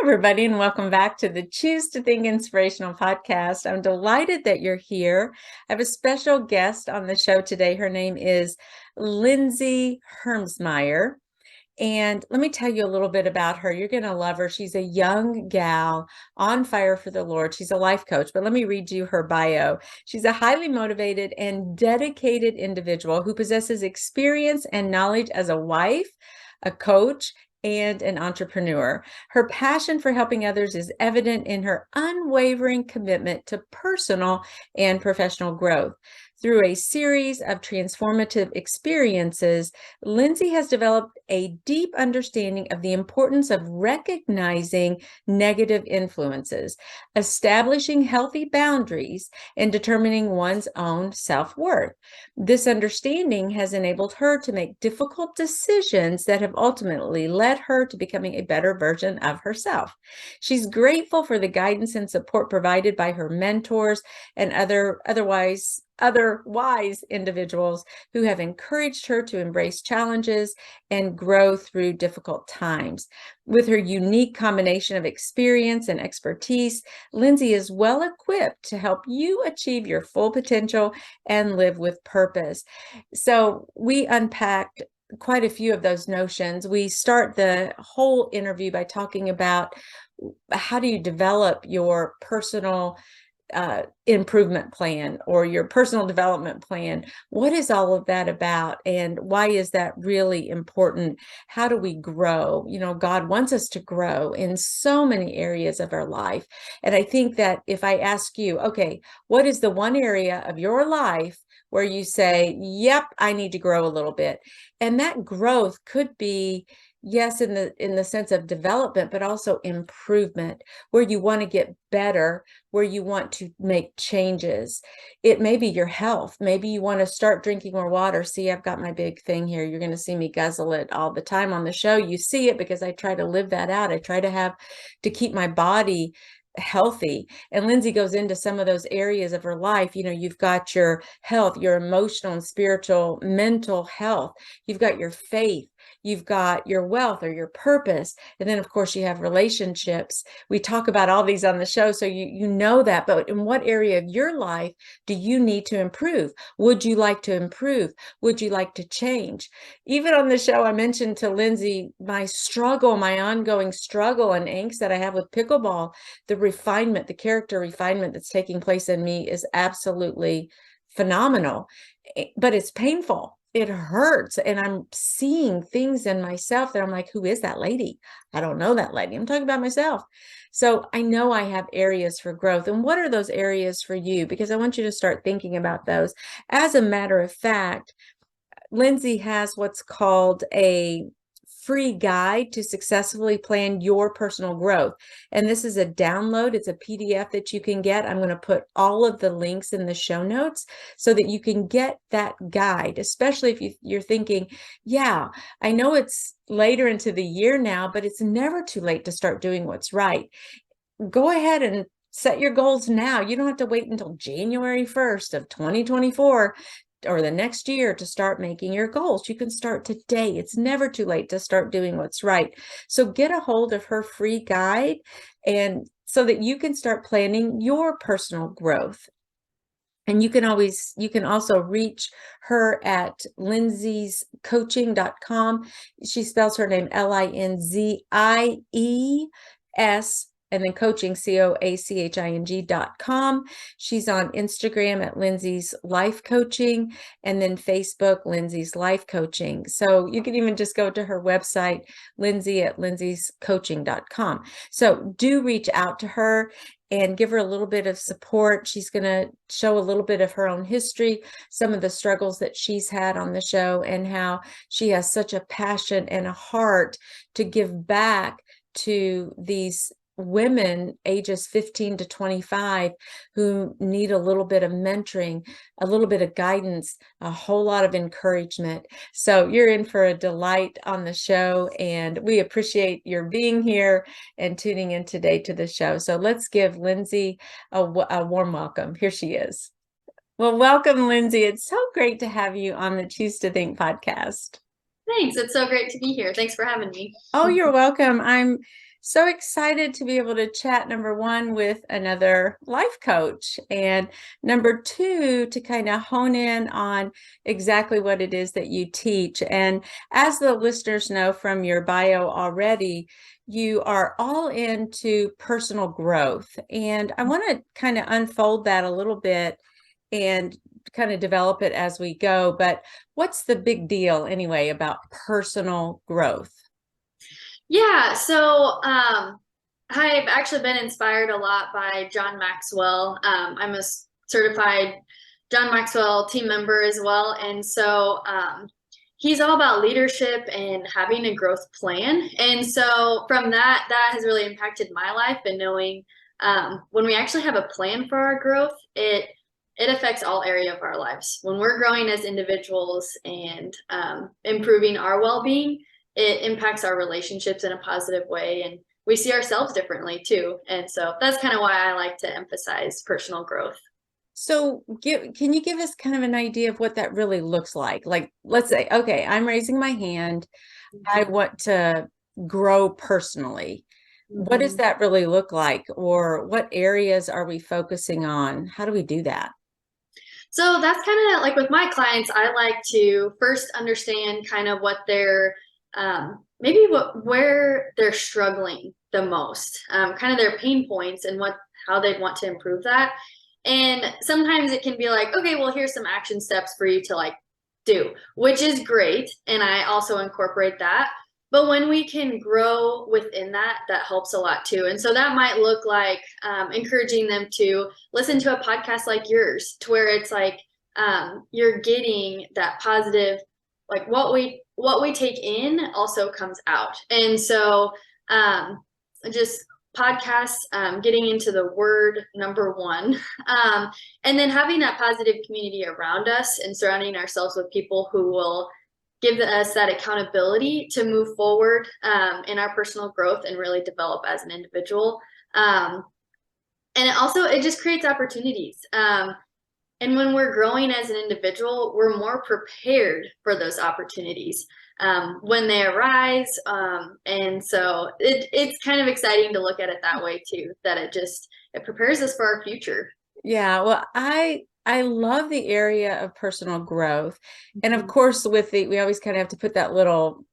everybody, and welcome back to the Choose to Think Inspirational podcast. I'm delighted that you're here. I have a special guest on the show today. Her name is Linzie Hermsmeyer. And let me tell you a little bit about her. You're going to love her. She's a young gal on fire for the Lord. She's a life coach, but let me read you her bio. She's a highly motivated and dedicated individual who possesses experience and knowledge as a wife, a coach, and an entrepreneur. Her passion for helping others is evident in her unwavering commitment to personal and professional growth. Through a series of transformative experiences, Linzie has developed a deep understanding of the importance of recognizing negative influences, establishing healthy boundaries, and determining one's own self-worth. This understanding has enabled her to make difficult decisions that have ultimately led her to becoming a better version of herself. She's grateful for the guidance and support provided by her mentors and other wise individuals who have encouraged her to embrace challenges and grow through difficult times. With her unique combination of experience and expertise, Linzie is well equipped to help you achieve your full potential and live with purpose. So we unpacked quite a few of those notions. We start the whole interview by talking about how do you develop your personal improvement plan or your personal development plan. What is all of that about, and why is that really important? How do we grow? God wants us to grow in so many areas of our life. And I think that if I ask you, okay, what is the one area of your life where you say, yep, I need to grow a little bit? And that growth could be, yes, in the sense of development, but also improvement, where you want to get better, where you want to make changes. It may be your health. Maybe you want to start drinking more water. See, I've got my big thing here. You're going to see me guzzle it all the time on the show. You see it because I try to live that out. I try to keep my body healthy. And Linzie goes into some of those areas of her life. You've got your health, your emotional and spiritual, mental health. You've got your faith. You've got your wealth or your purpose. And then, of course, you have relationships. We talk about all these on the show, so you know that. But in what area of your life do you need to improve? Would you like to improve? Would you like to change? Even on the show, I mentioned to Linzie my ongoing struggle and angst that I have with pickleball. The character refinement that's taking place in me is absolutely phenomenal, but it's painful. It hurts. And I'm seeing things in myself that I'm like, who is that lady? I don't know that lady. I'm talking about myself. So I know I have areas for growth. And what are those areas for you? Because I want you to start thinking about those. As a matter of fact, Linzie has what's called a free guide to successfully plan your personal growth. And this is a download. It's a PDF that you can get. I'm going to put all of the links in the show notes so that you can get that guide, especially if you're thinking, yeah, I know it's later into the year now, but it's never too late to start doing what's right. Go ahead and set your goals now. You don't have to wait until January 1st of 2024 or the next year to start making your goals. You can start today. It's never too late to start doing what's right. So get a hold of her free guide, and so that you can start planning your personal growth. And you can also reach her at linziescoaching.com. She spells her name Linzies, and then coaching, coaching.com. She's on Instagram at Linzie's Life Coaching, and then Facebook, Linzie's Life Coaching. So you can even just go to her website, Linzie at linziescoaching.com. So do reach out to her and give her a little bit of support. She's going to show a little bit of her own history, some of the struggles that she's had on the show, and how she has such a passion and a heart to give back to these women ages 15 to 25 who need a little bit of mentoring, a little bit of guidance, a whole lot of encouragement. So you're in for a delight on the show, and we appreciate your being here and tuning in today to the show. So let's give Linzie a warm welcome. Here she is. Well, welcome, Linzie. It's so great to have you on the Choose to Think podcast. Thanks. It's so great to be here. Thanks for having me. Oh, you're welcome. I'm So excited to be able to chat, number one, with another life coach, and number two, to kind of hone in on exactly what it is that you teach. And as the listeners know from your bio already, you are all into personal growth. And I want to kind of unfold that a little bit and kind of develop it as we go. But what's the big deal anyway about personal growth? Yeah, so I've actually been inspired a lot by John Maxwell. I'm a certified John Maxwell team member as well. And so he's all about leadership and having a growth plan. And so from that, that has really impacted my life and knowing when we actually have a plan for our growth, it affects all area of our lives. When we're growing as individuals and improving our well-being, it impacts our relationships in a positive way, and we see ourselves differently too. And so that's kind of why I like to emphasize personal growth. So can you give us kind of an idea of what that really looks like? Like, let's say, okay, I'm raising my hand. I want to grow personally. What does Mm-hmm. that really look like? Or what areas are we focusing on? How do we do that? So that's kind of like with my clients, I like to first understand kind of what they're maybe what where they're struggling the most, kind of their pain points and what how they'd want to improve that. And sometimes it can be like, okay, well, here's some action steps for you to like do, which is great. And I also incorporate that. But when we can grow within that, that helps a lot too. And so that might look like encouraging them to listen to a podcast like yours, to where it's like you're getting that positive, like what we take in also comes out. And so just podcasts, getting into the word number one, and then having that positive community around us and surrounding ourselves with people who will give us that accountability to move forward in our personal growth and really develop as an individual. And it just creates opportunities. And when we're growing as an individual, we're more prepared for those opportunities when they arise. And so it's kind of exciting to look at it that way too, that it prepares us for our future. Yeah, well, I love the area of personal growth. And of Mhm. course, with we always kind of have to put that little,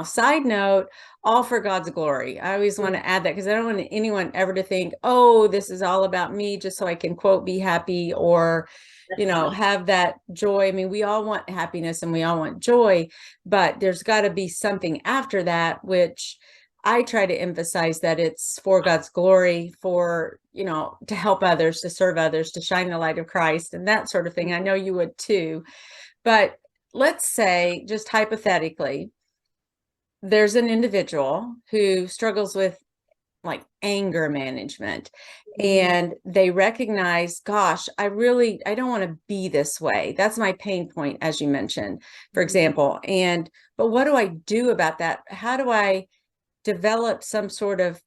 side note, all for God's glory. I always want to add that because I don't want anyone ever to think, oh, this is all about me, just so I can quote, be happy or, Definitely. have that joy. I mean, we all want happiness and we all want joy, but there's got to be something after that, which I try to emphasize that it's for God's glory, for, to help others, to serve others, to shine the light of Christ and that sort of thing. I know you would too. But let's say, just hypothetically, there's an individual who struggles with like anger management, Mhm. and they recognize, gosh, I don't want to be this way. That's my pain point, as you mentioned, for Mhm. example. And but what do I do about that? How do I develop some sort of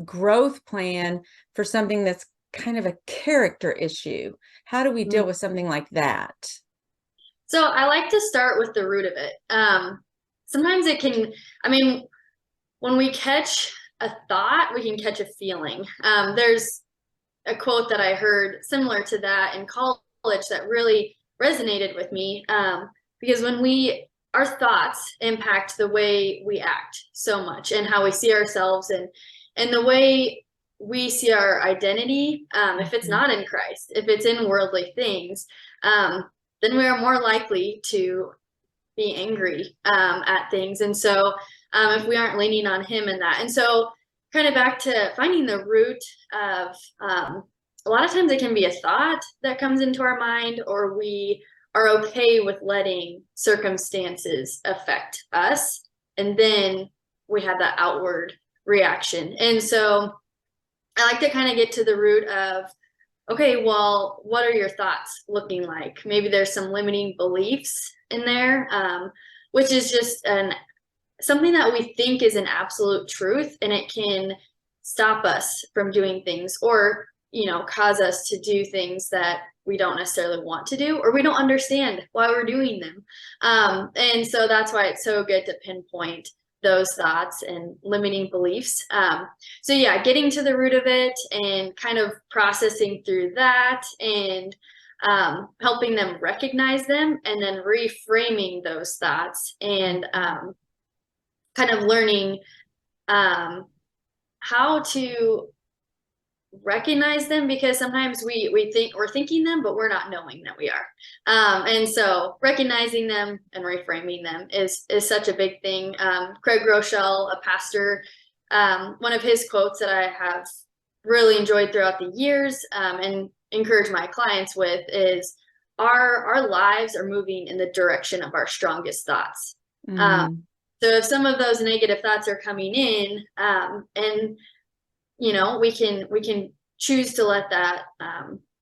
growth plan for something that's kind of a character issue? How do we deal with something like that? So I like to start with the root of it. Sometimes it can, I mean, when we catch a thought, we can catch a feeling. There's a quote that I heard similar to that in college that really resonated with me, because our thoughts impact the way we act so much and how we see ourselves and the way we see our identity. If it's Mhm. not in Christ, if it's in worldly things, then we are more likely to be angry at things. And so if we aren't leaning on him in that. And so kind of back to finding the root of a lot of times it can be a thought that comes into our mind, or we are okay with letting circumstances affect us. And then we have that outward reaction. And so I like to kind of get to the root of, okay, well, what are your thoughts looking like? Maybe there's some limiting beliefs in there, which is just something that we think is an absolute truth, and it can stop us from doing things, or cause us to do things that we don't necessarily want to do, or we don't understand why we're doing them. And so that's why it's so good to pinpoint those thoughts and limiting beliefs. So yeah, getting to the root of it and kind of processing through that, and helping them recognize them, and then reframing those thoughts, and kind of learning how to recognize them, because sometimes we think we're thinking them, but we're not knowing that we are. And so recognizing them and reframing them is such a big thing. Craig Rochelle, a pastor, one of his quotes that I have really enjoyed throughout the years, and encourage my clients with, is our lives are moving in the direction of our strongest thoughts. So if some of those negative thoughts are coming in, and we can choose to let that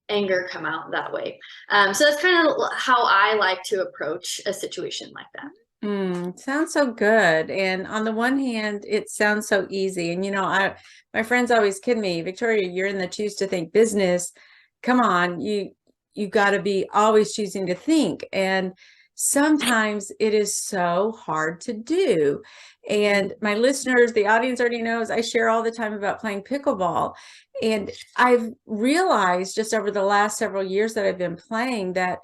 anger come out that way. So that's kind of how I like to approach a situation like that. Sounds so good. And on the one hand, it sounds so easy. And my friends always kid me, Victoria, you're in the choose to think business. Come on, you got to be always choosing to think. And sometimes it is so hard to do. And my listeners, the audience already knows I share all the time about playing pickleball. And I've realized just over the last several years that I've been playing that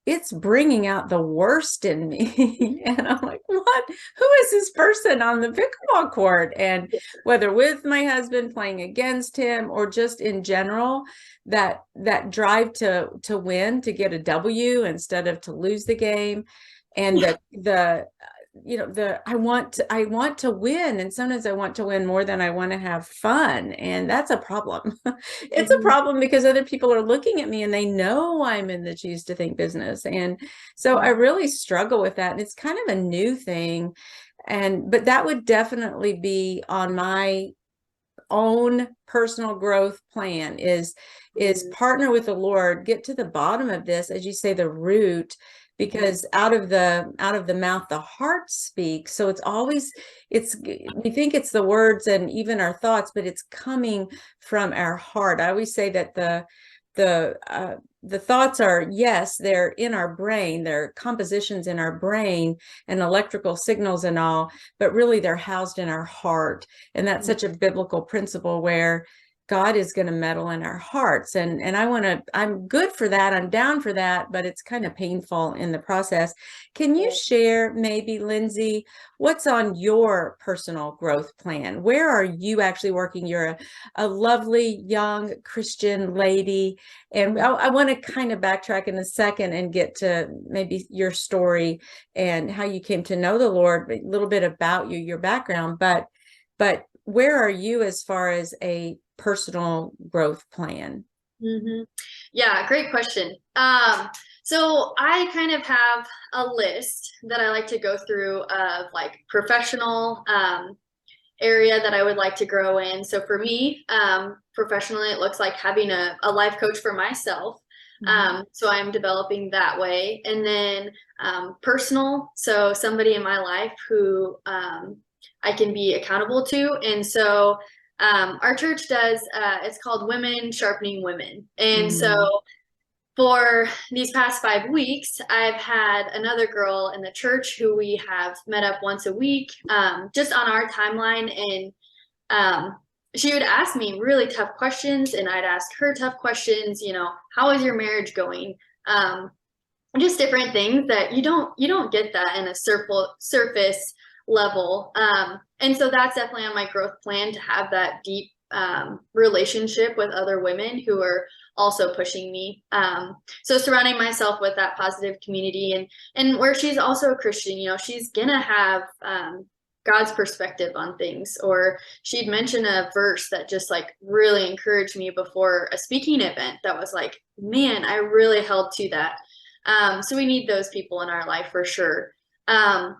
it's bringing out the worst in me. And I'm like, what? Who is this person on the pickleball court? And whether with my husband, playing against him, or just in general, that drive to win, to get a W instead of to lose the game. And I want to win, and sometimes I want to win more than I want to have fun, and that's a problem. It's a problem because other people are looking at me and they know I'm in the choose to think business, and so I really struggle with that. And it's kind of a new thing, but that would definitely be on my own personal growth plan, is partner with the Lord, get to the bottom of this, as you say, the root, because out of the mouth the heart speaks. So we think it's the words and even our thoughts, but it's coming from our heart. I always say that the thoughts are, yes, they're in our brain, they're compositions in our brain and electrical signals and all, but really they're housed in our heart. And that's such a biblical principle, where God is going to meddle in our hearts. And I'm good for that. I'm down for that, but it's kind of painful in the process. Can you share maybe, Linzie, what's on your personal growth plan? Where are you actually working? You're a lovely young Christian lady. And I want to kind of backtrack in a second and get to maybe your story and how you came to know the Lord, a little bit about you, your background, but where are you as far as a personal growth plan? Yeah, great question. So I kind of have a list that I like to go through of like professional area that I would like to grow in. So for me, professionally, it looks like having a life coach for myself. So I'm developing that way. And then personal, so somebody in my life who I can be accountable to. And so our church does, it's called Women Sharpening Women. And so for these past 5 weeks, I've had another girl in the church who we have met up once a week, just on our timeline. And she would ask me really tough questions, and I'd ask her tough questions. How is your marriage going? Just different things that you don't get that in a surface level. And so that's definitely on my growth plan, to have that deep relationship with other women who are also pushing me. So surrounding myself with that positive community, and where she's also a Christian, she's gonna have God's perspective on things. Or she'd mention a verse that just like really encouraged me before a speaking event that was like, man, I really held to that. So we need those people in our life for sure. And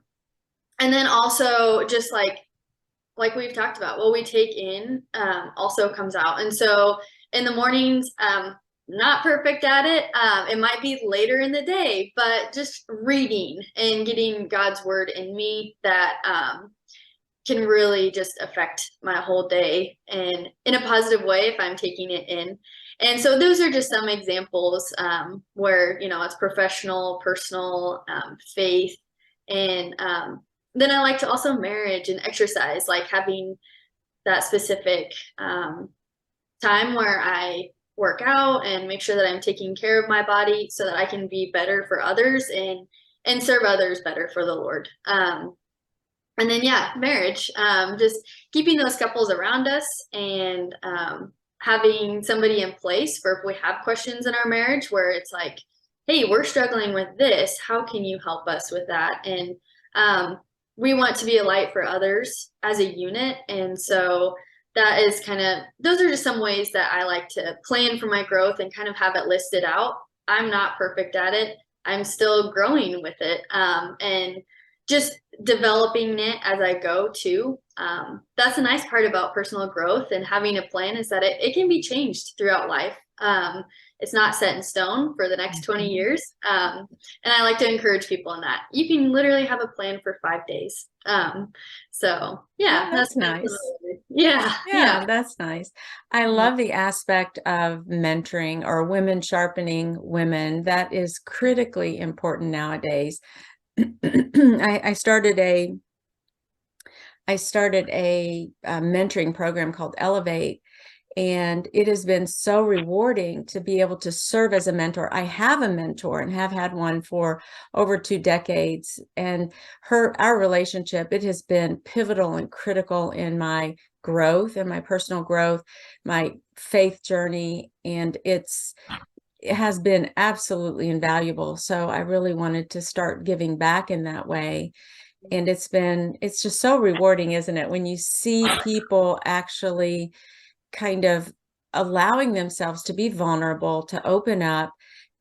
then also just like we've talked about, what we take in also comes out. And so in the mornings, not perfect at it. It might be later in the day, but just reading and getting God's word in me that can really just affect my whole day, and in a positive way if I'm taking it in. And so those are just some examples where, it's professional, personal, faith, and then I like to also marriage and exercise, like having that specific time where I work out and make sure that I'm taking care of my body so that I can be better for others and serve others better for the Lord. And then yeah, marriage, just keeping those couples around us and having somebody in place for if we have questions in our marriage where it's like, hey, we're struggling with this, how can you help us with that? And we want to be a light for others as a unit, and so that is kind of, those are just some ways that I like to plan for my growth and kind of have it listed out. I'm not perfect at it, I'm still growing with it, and just developing it as I go too. That's a nice part about personal growth and having a plan, is that it can be changed throughout life. It's not set in stone for the next 20 years. And I like to encourage people in that. You can literally have a plan for 5 days. So yeah, Oh, that's nice. yeah, yeah. Yeah, that's nice. I love the aspect of mentoring or women sharpening women. That is critically important nowadays. I started a mentoring program called Elevate, and it has been so rewarding to be able to serve as a mentor. I have a mentor and have had one for over 2 decades, and our relationship, it has been pivotal and critical in my growth and my personal growth, my faith journey, and it has been absolutely invaluable. So I really wanted to start giving back in that way. And it's just so rewarding, isn't it? When you see people actually kind of allowing themselves to be vulnerable, to open up,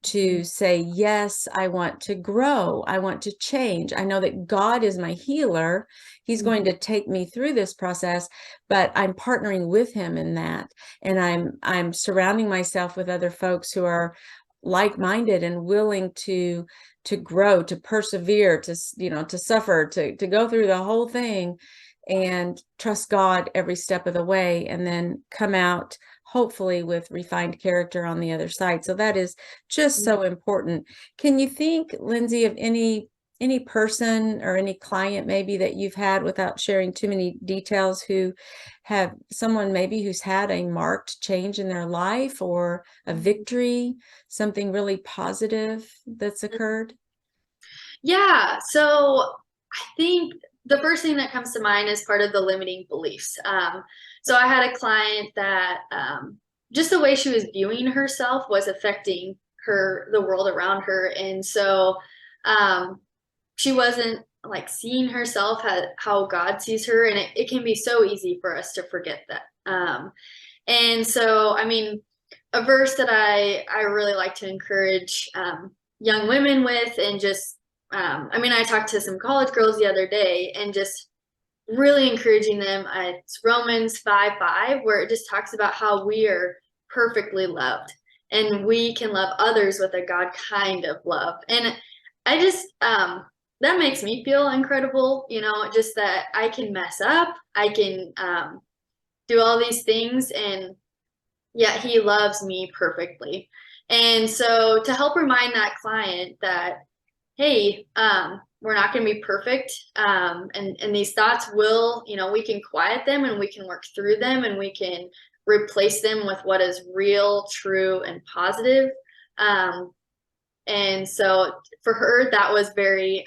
to say, yes, I want to grow. I want to change. I know that God is my healer. He's going to take me through this process, but I'm partnering with him in that. And I'm surrounding myself with other folks who are like-minded and willing to grow, to persevere, to suffer, to go through the whole thing and trust God every step of the way, and then come out hopefully with refined character on the other side. So that is just so important. Can you think, Lindsay, of any person or any client maybe that you've had, without sharing too many details, who have someone maybe who's had a marked change in their life or a victory, something really positive that's occurred? Yeah. So I think the first thing that comes to mind is part of the limiting beliefs. So I had a client that just the way she was viewing herself was affecting the world around her. And so she wasn't like seeing herself how God sees her. And it can be so easy for us to forget that. And so, I mean, a verse that I really like to encourage young women with, and just I mean, I talked to some college girls the other day and just really encouraging them. It's Romans 5:5, where it just talks about how we are perfectly loved and we can love others with a God kind of love. And I just, that makes me feel incredible, just that I can mess up, I can do all these things, and yet he loves me perfectly. And so to help remind that client that, hey, we're not going to be perfect. And these thoughts will, we can quiet them and we can work through them and we can replace them with what is real, true, and positive. And so for her, that was very,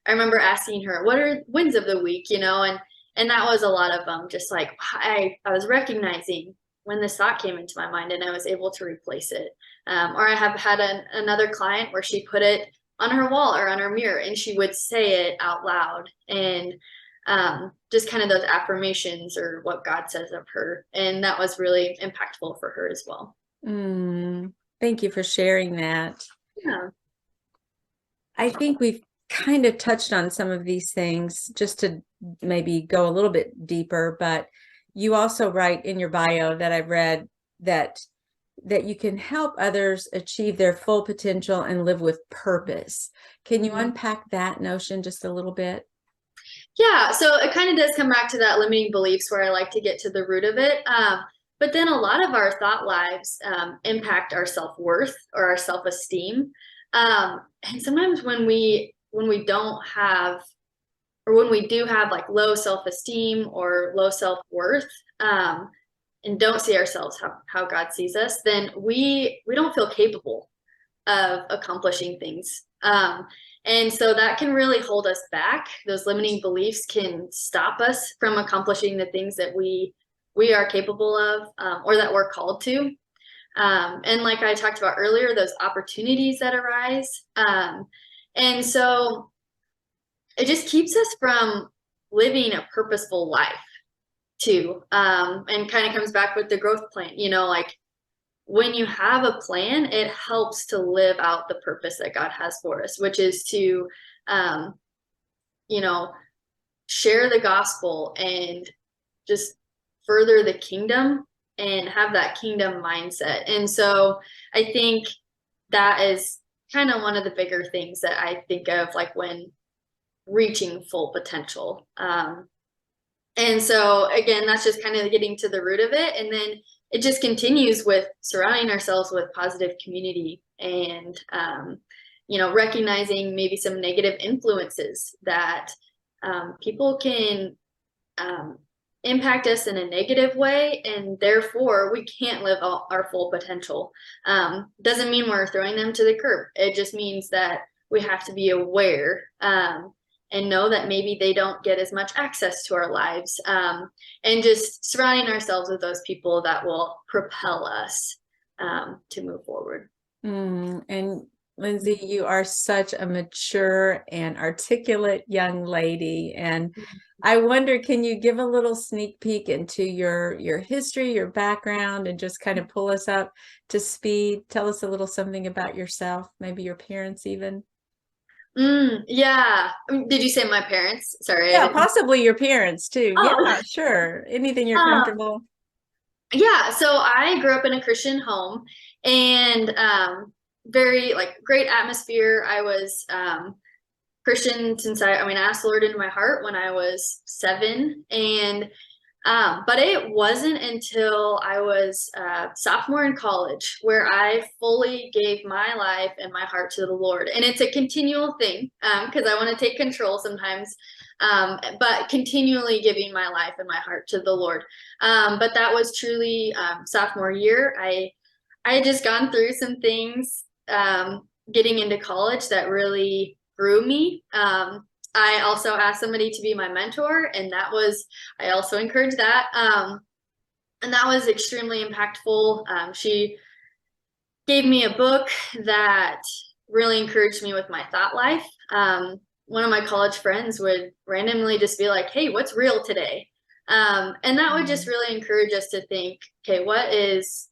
I remember asking her, what are wins of the week, and that was a lot of just like, I was recognizing when this thought came into my mind and I was able to replace it. Or I have had another client where she put it on her wall or on her mirror and she would say it out loud, and just kind of those affirmations or what God says of her. And that was really impactful for her as well. Thank you for sharing that. Yeah. I think we've kind of touched on some of these things just to maybe go a little bit deeper, but you also write in your bio that I've read that you can help others achieve their full potential and live with purpose. Can you unpack that notion just a little bit? Yeah, so it kind of does come back to that limiting beliefs where I like to get to the root of it. But then a lot of our thought lives impact our self-worth or our self-esteem. And sometimes when we don't have or when we do have like low self-esteem or low self-worth, and don't see ourselves how God sees us, then we don't feel capable of accomplishing things. And so that can really hold us back. Those limiting beliefs can stop us from accomplishing the things that we are capable of, or that we're called to. And like I talked about earlier, those opportunities that arise. And so it just keeps us from living a purposeful life too. And kind of comes back with the growth plan, like when you have a plan, it helps to live out the purpose that God has for us, which is to, um, you know, share the gospel and just further the kingdom and have that kingdom mindset. And so I think that is kind of one of the bigger things that I think of, like when reaching full potential. And so again, that's just kind of getting to the root of it. And then it just continues with surrounding ourselves with positive community and, recognizing maybe some negative influences that people can impact us in a negative way, and therefore we can't live our full potential. Doesn't mean we're throwing them to the curb. It just means that we have to be aware and know that maybe they don't get as much access to our lives, and just surrounding ourselves with those people that will propel us to move forward. And Linzie, you are such a mature and articulate young lady. And I wonder, can you give a little sneak peek into your history, your background, and just kind of pull us up to speed? Tell us a little something about yourself, maybe your parents even. Yeah. Did you say my parents? Sorry, I Yeah, didn't. possibly your parents too. Oh, Yeah, sure. Anything you're um, comfortable. yeah. So I grew up in a Christian home, and very like great atmosphere. I was Christian since I asked the Lord into my heart when I was 7, and but it wasn't until I was sophomore in college where I fully gave my life and my heart to the Lord. And it's a continual thing because I want to take control sometimes, but continually giving my life and my heart to the Lord. But that was truly sophomore year. I had just gone through some things getting into college that really grew me. I also asked somebody to be my mentor, and I also encouraged that. And that was extremely impactful. She gave me a book that really encouraged me with my thought life. One of my college friends would randomly just be like, "Hey, what's real today?" And that would just really encourage us to think, okay, what is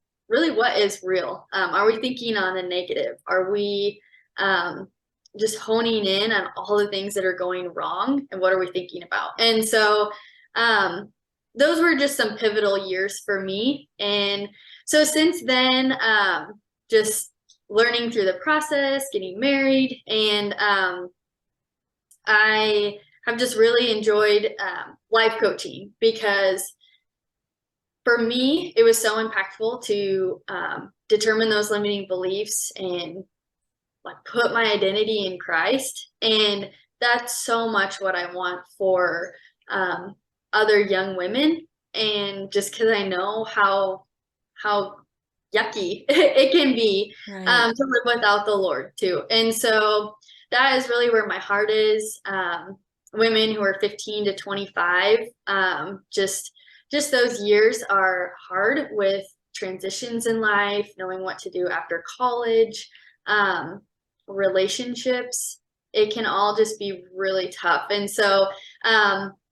real? Are we thinking on the negative? Are we just honing in on all the things that are going wrong, and what are we thinking about? And so those were just some pivotal years for me. And so since then, just learning through the process, getting married, and I have just really enjoyed life coaching, because for me, it was so impactful to determine those limiting beliefs and like put my identity in Christ. And that's so much what I want for other young women. And just because I know how yucky it can be Right. to live without the Lord too. And so that is really where my heart is. Women who are 15 to 25, just those years are hard with transitions in life, knowing what to do after college, relationships. It can all just be really tough. And so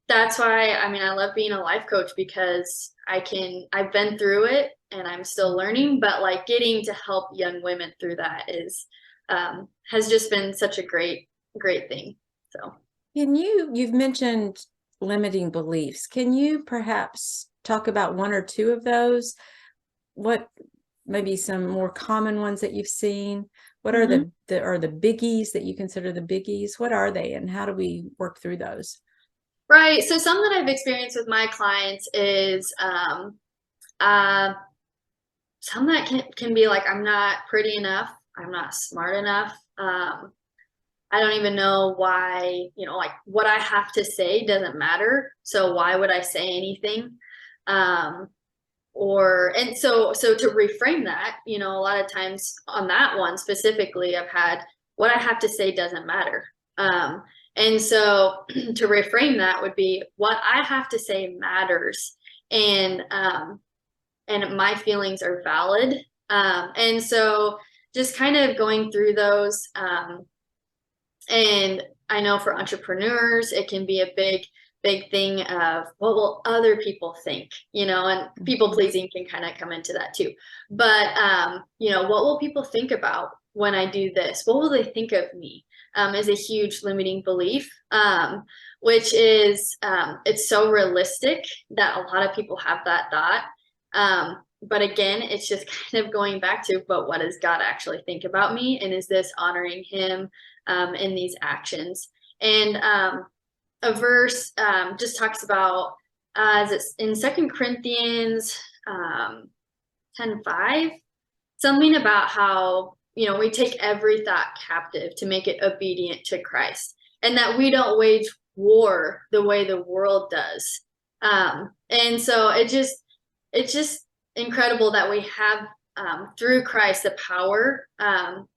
that's why, I love being a life coach, because I've been through it and I'm still learning, but like getting to help young women through that has just been such a great thing. So. You've mentioned limiting beliefs. Can you perhaps talk about one or two of those? What maybe some more common ones that you've seen? What are the biggies that you consider the biggies? What are they, and how do we work through those? Right. So some that I've experienced with my clients is some that can be like, I'm not pretty enough, I'm not smart enough, I don't even know why, like what I have to say doesn't matter. So why would I say anything? Um, and so to reframe that, a lot of times on that one specifically, I've had what I have to say doesn't matter. And so to reframe that would be what I have to say matters. And my feelings are valid. And so just kind of going through those. And I know for entrepreneurs, it can be a big thing of what will other people think, and people pleasing can kind of come into that too. But, what will people think about when I do this? What will they think of me? Is a huge limiting belief, which is, it's so realistic that a lot of people have that thought. But again, it's just kind of going back to, but what does God actually think about me? And is this honoring him in these actions? And a verse just talks about, as it's in 2 Corinthians 10:5, something about how, we take every thought captive to make it obedient to Christ, and that we don't wage war the way the world does. And so it's just incredible that we have through Christ the power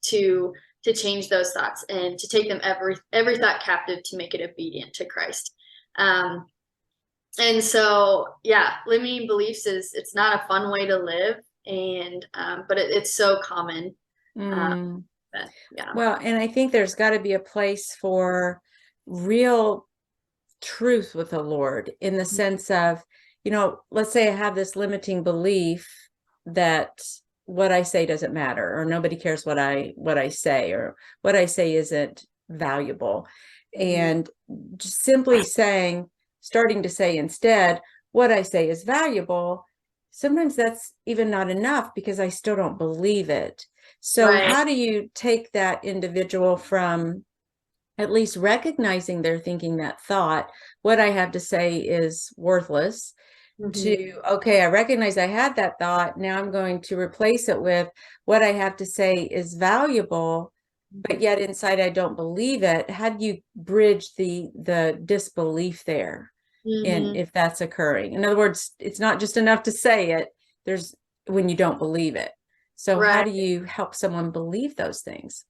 to change those thoughts and to take them every thought captive to make it obedient to Christ. And so, yeah, limiting beliefs it's not a fun way to live, and but it's so common. But, yeah. Well, and I think there's got to be a place for real truth with the Lord, in the sense of, let's say I have this limiting belief that what I say doesn't matter, or nobody cares what I say, or what I say isn't valuable. And just simply starting to say instead, what I say is valuable, sometimes that's even not enough because I still don't believe it. So Right. how do you take that individual from at least recognizing they're thinking that thought, what I have to say is worthless, to, okay, I recognize I had that thought. Now I'm going to replace it with what I have to say is valuable, but yet inside I don't believe it. How do you bridge the disbelief there? And if that's occurring, in other words, it's not just enough to say it, there's when you don't believe it. So Right. how do you help someone believe those things?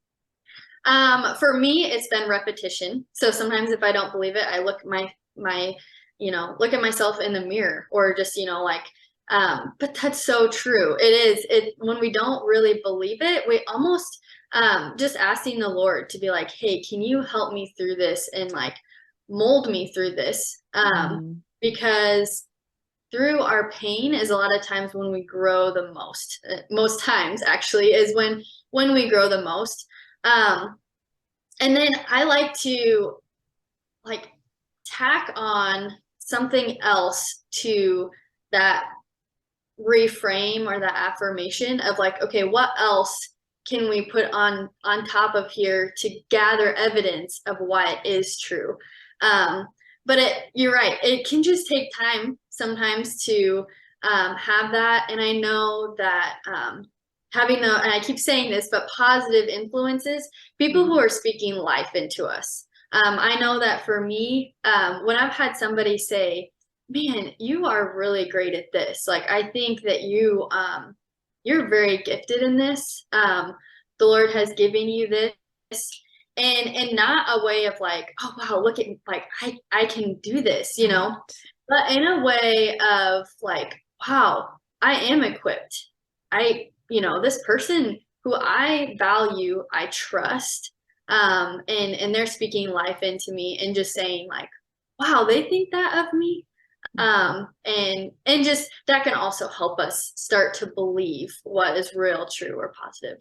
For me, it's been repetition. So sometimes if I don't believe it, I look look at myself in the mirror, or just, but that's so true. When we don't really believe it, we almost, just asking the Lord to be like, hey, can you help me through this and like mold me through this? Because through our pain is a lot of times when we grow the most times actually is when we grow the most. And then I like to like tack on something else to that reframe or that affirmation of like, okay, what else can we put on top of here to gather evidence of what is true? But you're right, it can just take time sometimes to have that. And I know that and I keep saying this, but positive influences, people who are speaking life into us. I know that for me, when I've had somebody say, man, you are really great at this. Like, I think that you're very gifted in this. The Lord has given you this, and not a way of like, oh wow, look at like I can do this, but in a way of like, wow, I am equipped. This person who I value, I trust, and they're speaking life into me and just saying like, wow, they think that of me. And just that can also help us start to believe what is real, true, or positive.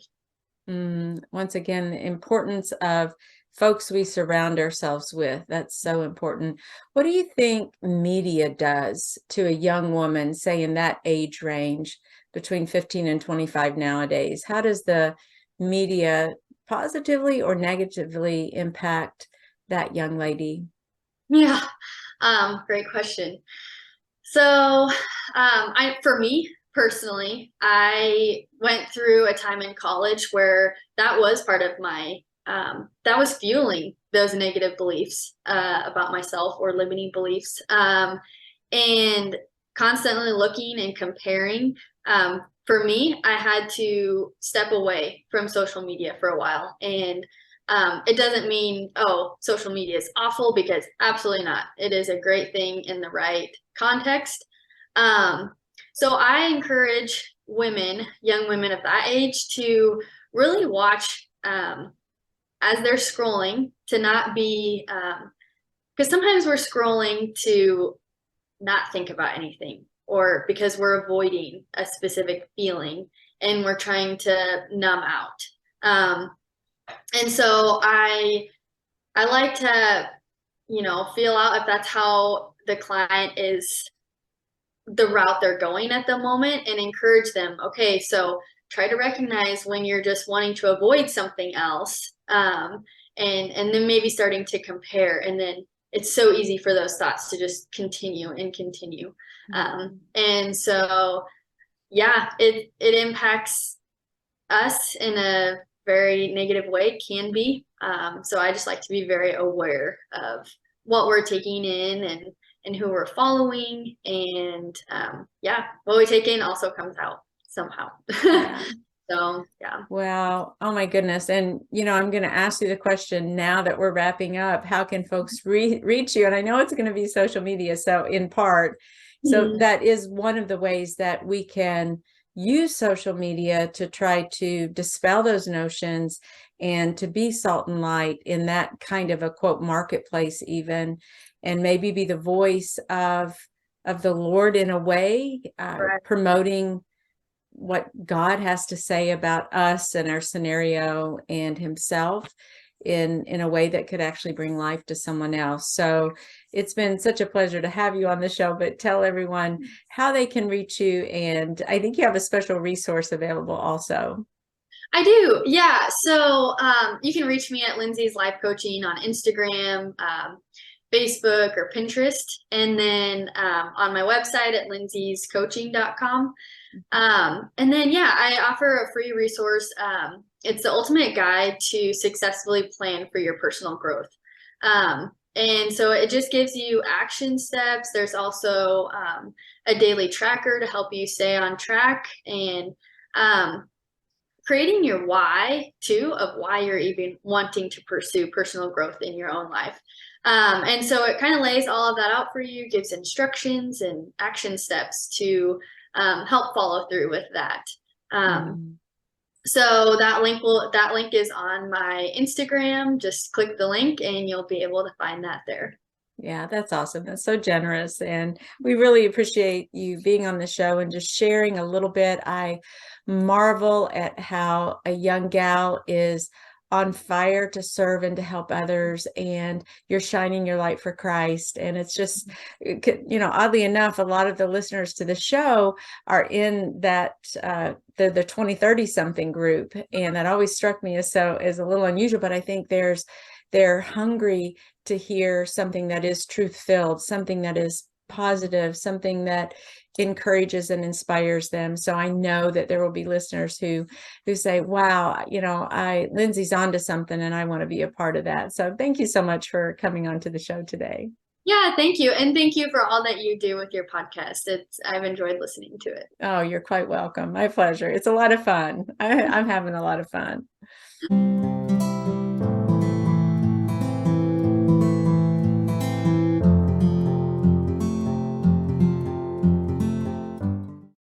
Once again, the importance of folks we surround ourselves with. That's so important. What do you think media does to a young woman, say in that age range between 15 and 25 nowadays? How does the media positively or negatively impact that young lady? Yeah, great question. So, for me personally, I went through a time in college where that was part of my that was fueling those negative beliefs about myself or limiting beliefs. And constantly looking and comparing. For me, I had to step away from social media for a while. And it doesn't mean, oh, social media is awful, because absolutely not. It is a great thing in the right context. So I encourage women, young women of that age, to really watch as they're scrolling, to not be, because sometimes we're scrolling to not think about anything, or because we're avoiding a specific feeling and we're trying to numb out. And so I like to, feel out if that's how the client is, the route they're going at the moment, and encourage them. Okay, so try to recognize when you're just wanting to avoid something else, and then maybe starting to compare, and then it's so easy for those thoughts to just continue and continue. And so, yeah, it impacts us in a very negative way, can be. So I just like to be very aware of what we're taking in, and who we're following, and yeah, what we take in also comes out somehow. Yeah. So, yeah. Wow. Oh my goodness. And, I'm going to ask you the question now that we're wrapping up. How can folks reach you? And I know it's going to be social media, so in part. So that is one of the ways that we can use social media to try to dispel those notions and to be salt and light in that kind of a quote marketplace even, and maybe be the voice of the Lord in a way, promoting what God has to say about us and our scenario and himself in a way that could actually bring life to someone else. So it's been such a pleasure to have you on the show, but tell everyone how they can reach you. And I think you have a special resource available also. I do. Yeah. So you can reach me at Lindsay's Life Coaching on Instagram, Facebook, or Pinterest. And then on my website at lindseyscoaching.com. And then, yeah, I offer a free resource. It's the ultimate guide to successfully plan for your personal growth. And so it just gives you action steps. There's also a daily tracker to help you stay on track, and creating your why too, of why you're even wanting to pursue personal growth in your own life. And so it kind of lays all of that out for you, gives instructions and action steps to help follow through with that. So that link is on my Instagram. Just click the link and you'll be able to find that there. Yeah, that's awesome. That's so generous. And we really appreciate you being on the show and just sharing a little bit. I marvel at how a young gal is on fire to serve and to help others, and you're shining your light for Christ. And it's just, oddly enough, a lot of the listeners to the show are in that the 20-30 something group, and that always struck me as a little unusual. But I think they're hungry to hear something that is truth-filled, something that is positive, something that encourages and inspires them. So I know that there will be listeners who say, wow, Lindsay's onto something and I want to be a part of that. So thank you so much for coming on to the show today. Yeah, thank you. And thank you for all that you do with your podcast. I've enjoyed listening to it. Oh, you're quite welcome. My pleasure. It's a lot of fun. I'm having a lot of fun.